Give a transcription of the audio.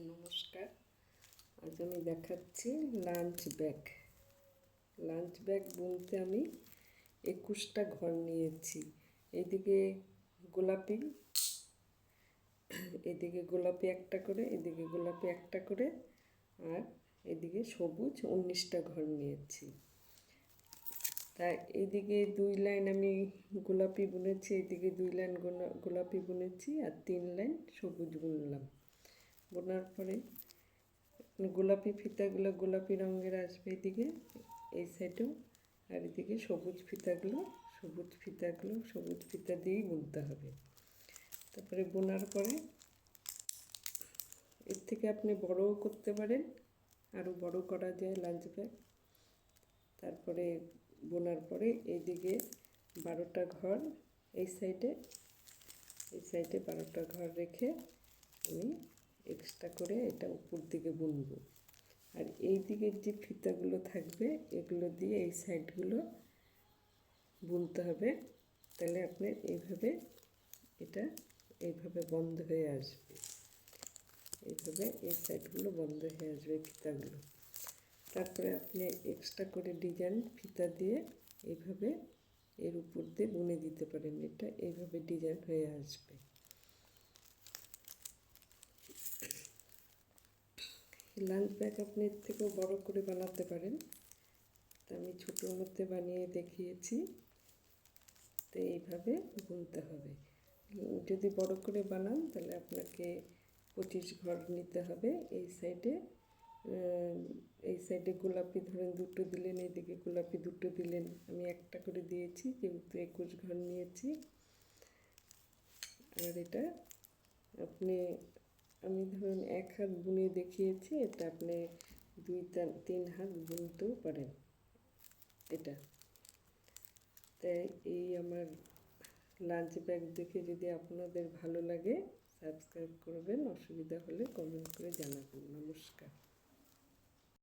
নমস্কার। আজ আমি দেখাচ্ছি লাঞ্চ ব্যাগ বুনতে আমি 21টা ঘর নিয়েছি। এদিকে গোলাপি একটা করে, এদিকে গোলাপি একটা করে, আর এদিকে সবুজ 19টা ঘর নিয়েছি। তাই এদিকে 2 লাইন আমি গোলাপি বুনেছি, এদিকে 2 লাইন গোলাপি বুনেছি, আর 3 লাইন সবুজ বুনলাম। বোনার পরে গোলাপি ফিতাগুলো গোলাপি রঙের আসবে এদিকে, এই সাইডেও, আর এদিকে সবুজ ফিতাগুলো সবুজ ফিতা দিয়েই বুনতে হবে। তারপরে বোনার পরে এর থেকে আপনি বড়ও করতে পারেন, আরও বড় করা যায় লাঞ্চ ব্যাগ। তারপরে বোনার পরে এইদিকে 12টা ঘর, এই সাইডে 12টা ঘর রেখে আমি এক্সট্রা করে এটা উপর দিকে বুনবো। আর এই দিকের যে ফিতাগুলো থাকবে এগুলো দিয়ে এই সাইডগুলো বুনতে হবে। তাহলে আপনার এইভাবে বন্ধ হয়ে আসবে, এইভাবে এই সাইডগুলো বন্ধ হয়ে আসবে ফিতাগুলো। তারপরে আপনি এক্সট্রা করে ডিজাইন ফিতা দিয়ে এইভাবে এর উপর দিয়ে বুনে দিতে পারেন। এটা এইভাবে ডিজাইন হয়ে আসবে। লাঞ্চ ব্যাগ আপনি এর থেকেও বড় করে বানাতে পারেন, তা আমি ছোটোর মধ্যে বানিয়ে দেখিয়েছি। তো এইভাবে বুনতে হবে। যদি বড় করে বানান তাহলে আপনাকে 25 ঘর নিতে হবে। এই সাইডে গোলাপি ধরেন 2টো দিলেন, এইদিকে গোলাপি 2টো দিলেন। আমি একটা করে দিয়েছি যেহেতু 21 ঘর নিয়েছি। আর এটা আমি ধরুন 1 হাত বুনে দেখিয়েছি, এটা আপনি 2-3 হাত বুনতেও পারেন এটা। তাই এই আমার লাঞ্চ ব্যাগ দেখে যদি আপনাদের ভালো লাগে সাবস্ক্রাইব করবেন, অসুবিধা হলে কমেন্ট করে জানাবেন। নমস্কার।